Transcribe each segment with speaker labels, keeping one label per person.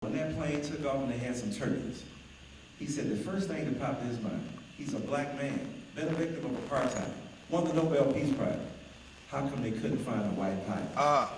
Speaker 1: When that plane took off and they had some turbulence, he said the first thing that popped in his mind, he's a black man, been a victim of apartheid, won the Nobel Peace Prize. How come they couldn't find a white pilot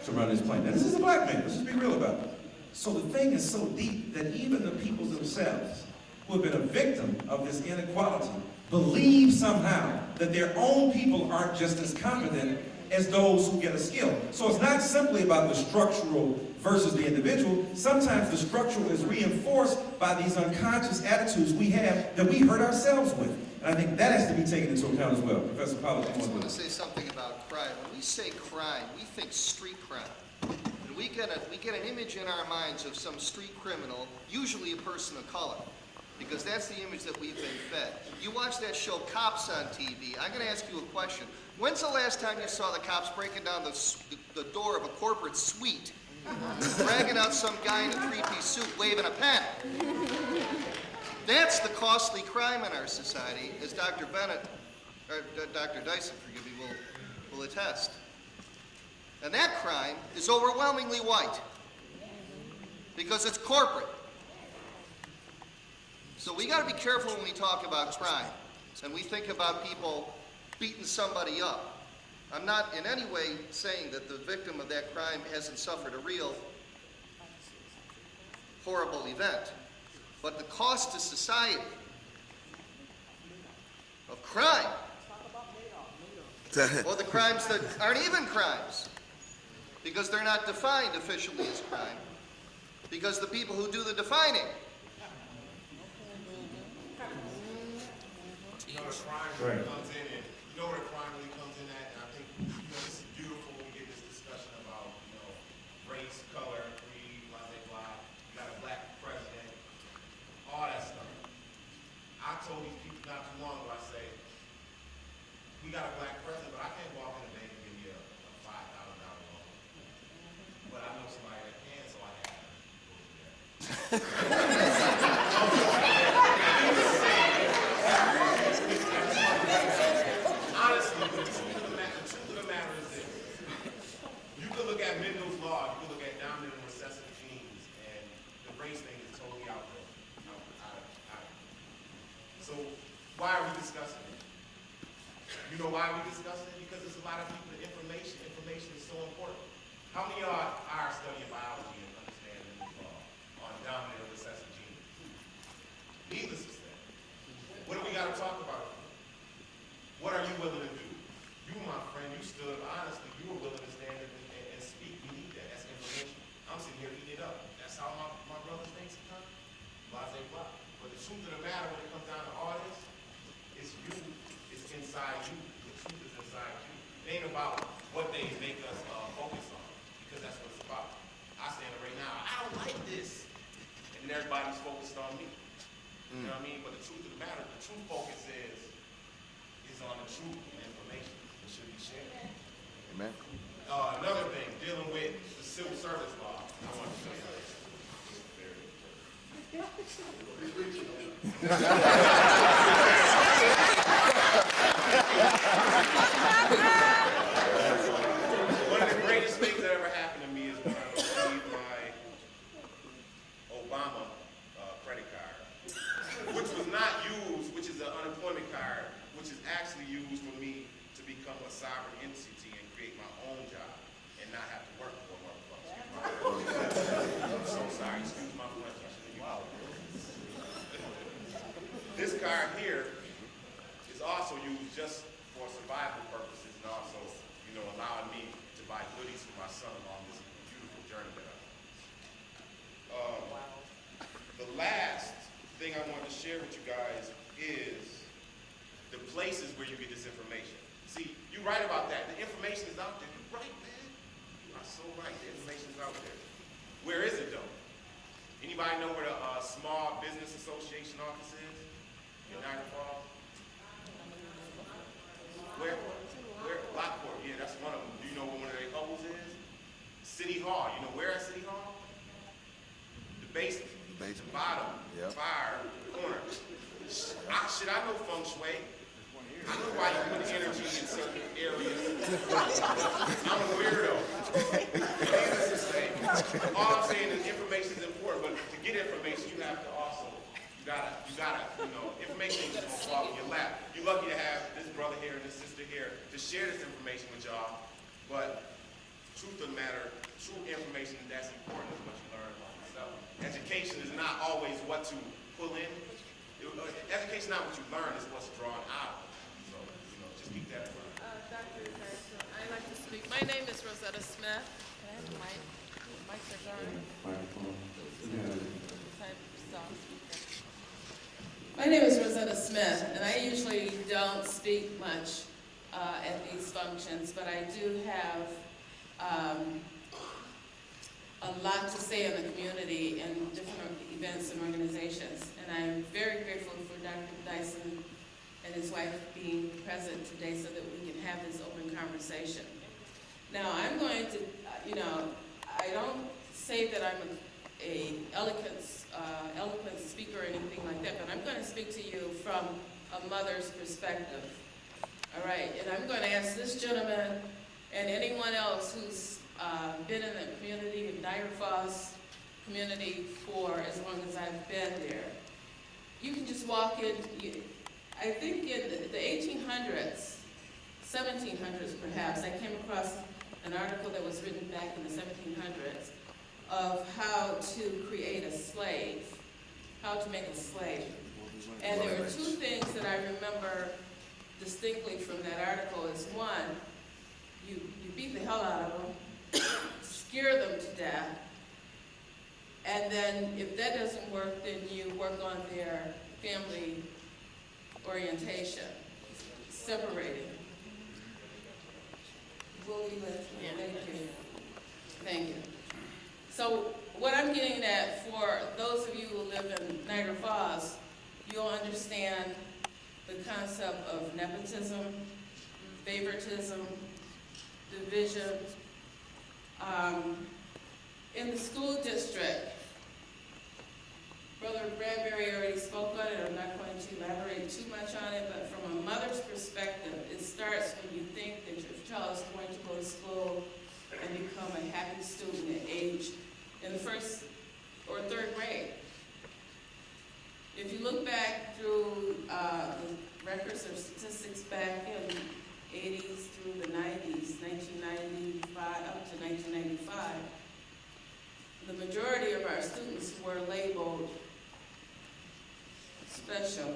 Speaker 1: to run this plane? Now, this is a black man, let's just be real about it. So the thing is so deep that even the people themselves, who have been a victim of this inequality, believe somehow that their own people aren't just as competent as those who get a skill. So it's not simply about the structural versus the individual. Sometimes the structural is reinforced by these unconscious attitudes we have that we hurt ourselves with. And I think that has to be taken into account as well. Professor Pollard,
Speaker 2: I just want to say something about crime. When we say crime, we think street crime. And we get an image in our minds of some street criminal, usually a person of color, because that's the image that we've been fed. You watch that show Cops on TV, I'm going to ask you a question. When's the last time you saw the cops breaking down the door of a corporate suite, dragging out some guy in a three-piece suit waving a pen? That's the costly crime in our society, as Dr. Bennett, or Dr. Dyson, forgive me, will attest. And that crime is overwhelmingly white, because it's corporate. So we got to be careful when we talk about crime, and we think about people beating somebody up. I'm not in any way saying that the victim of that crime hasn't suffered a real horrible event. But the cost to society of crime, or the crimes that aren't even crimes, because they're not defined officially as crime, because the people who do the defining.
Speaker 3: You know, the crime really comes in, and you know where the crime really comes in at, and I think this is beautiful when we get this discussion about, race, color, creed, blah, blah, blah. You got a black president, all that stuff. I told these people not too long ago, I say, we got a black president, but I can't walk in the bank and give you a $5,000 loan. But I know somebody that can, so I have to go do that. Honestly, the truth of the matter is this. You can look at Mendel's law, you can look at dominant and recessive genes, and the race thing is totally out there. So why are we discussing it? You know why we discussing it? Because there's a lot of people that information is so important. How many of y'all are studying biology and understand Mendel's law on dominant and recessive genes? Needless to say. What do we got to talk about? What are you willing to do? You, my friend, you stood honestly. You were willing to stand and speak. We need that. That's information. I'm sitting here eating it up. That's how my brothers think sometimes. Blah, blah, blah. But the truth of the matter when it comes down to all this, it's you. It's inside you. The truth is inside you. It ain't about what they make us focus on, because that's what it's about. I stand there right now. I don't like this. And everybody's focused on me. You know what I mean? But the truth of the matter, the true focus is on the truth and information that should be shared.
Speaker 4: Amen.
Speaker 3: Another thing, dealing with the civil service law, I want to show you this. One of the greatest things that ever happened to me is when I received my Obama credit card, which was not used, which is an unemployment card, which is actually used for me to become a sovereign entity and create my own job and not have to work for a motherfucker. I'm so sorry, excuse my French. Wow. This card here is also used just for survival purposes and also, allowing me to buy goodies for my son on this beautiful journey that I'm on. The last thing I wanted to share with you guys is the places where you get this information. See, you're right about that. The information is out there. You're right, man. You are so right. The information is out there. Where is it, though? Anybody know where the Small Business Association office is in Niagara Falls? Where? Lockport. Yeah, that's one of them. Do you know where one of their hubbles is? City Hall. You know where at City Hall? The basement. The bottom. Yep. Fire. Corner. I know feng shui. I know why you put energy in certain areas. I'm a weirdo. Needless to say, all I'm saying is information is important, but to get information, you have to also, you gotta, information ain't just gonna fall in your lap. You're lucky to have this brother here and this sister here to share this information with y'all, but truth of the matter, true information that's important is what you learn about yourself. Education is not always what to pull in. Education is not what you learn, it's what's drawn out. So, just keep that in mind.
Speaker 4: Dr. Dyson, I'd like to speak. My name is Rosetta Smith. Can I have the mic? Mics are gone. My name is Rosetta Smith, and I usually don't speak much at these functions, but I do have a lot to say in the community and different events and organizations. And I'm very grateful for Dr. Dyson and his wife being present today so that we can have this open conversation. Now, I'm going to, I don't say that I'm a eloquent speaker or anything like that, but I'm going to speak to you from a mother's perspective. All right, and I'm going to ask this gentleman and anyone else who's been in the community, of Niagara Falls community for as long as I've been there. You can just walk in, I think in the 1800s, 1700s perhaps, I came across an article that was written back in the 1700s of how to create a slave, how to make a slave. And there were two things that I remember distinctly from that article is one, you beat the hell out of them, scare them to death, and then if that doesn't work, then you work on their family orientation, separating. Will you listen? Thank you. Thank you. So what I'm getting at for those of you who live in Niagara Falls, you'll understand the concept of nepotism, favoritism, division. In the school district, Brother Bradbury already spoke on it. I'm not going to elaborate too much on it, but from a mother's perspective, it starts when you think that your child is going to go to school and become a happy student at age in the first or third grade. If you look back through the records or statistics back in 80s through the 90s, 1995 up to 1995, the majority of our students were labeled special.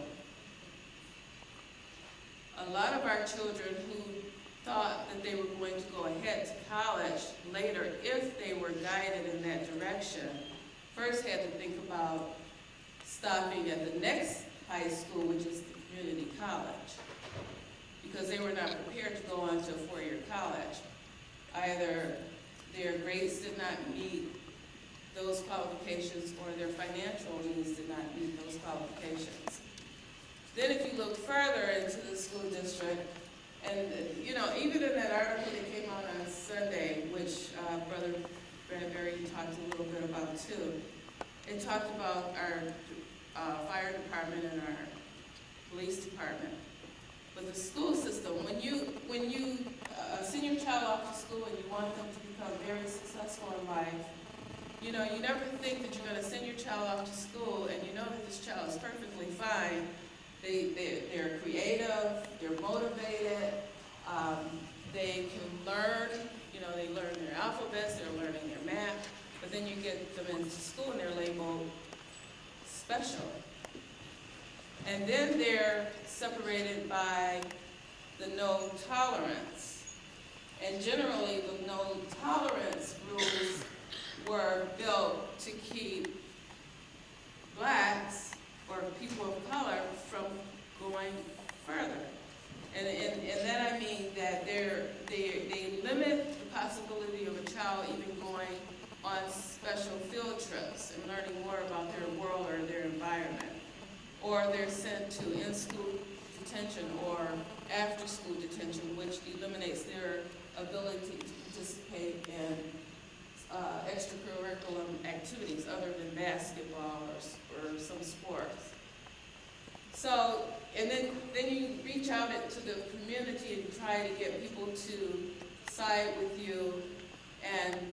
Speaker 4: A lot of our children who thought that they were going to go ahead to college later, if they were guided in that direction, first had to think about stopping at the next high school, which is the community college, because they were not prepared to go on to a four-year college. Either their grades did not meet those qualifications or their financial needs did not meet those qualifications. Then if you look further into the school district, and even in that article that came out on Sunday, which Brother Bradbury talked a little bit about too, it talked about our fire department and our police department. But the school system, when you send your child off to school and you want them to become very successful in life, you never think that you're going to send your child off to school and you know that this child is perfectly fine. They're creative, they're motivated, they can learn, they learn their alphabets, they're learning their math, but then you get them into school and they're labeled special. And then they're separated by the no tolerance. And generally the no tolerance rules were built to keep blacks or people of color from going further. And that I mean that they limit the possibility of a child even going on special field trips and learning more about their world or their environment. Or they're sent to in-school detention or after-school detention, which eliminates their ability to participate in extracurricular activities other than basketball or some sports. So, and then you reach out to the community and try to get people to side with you And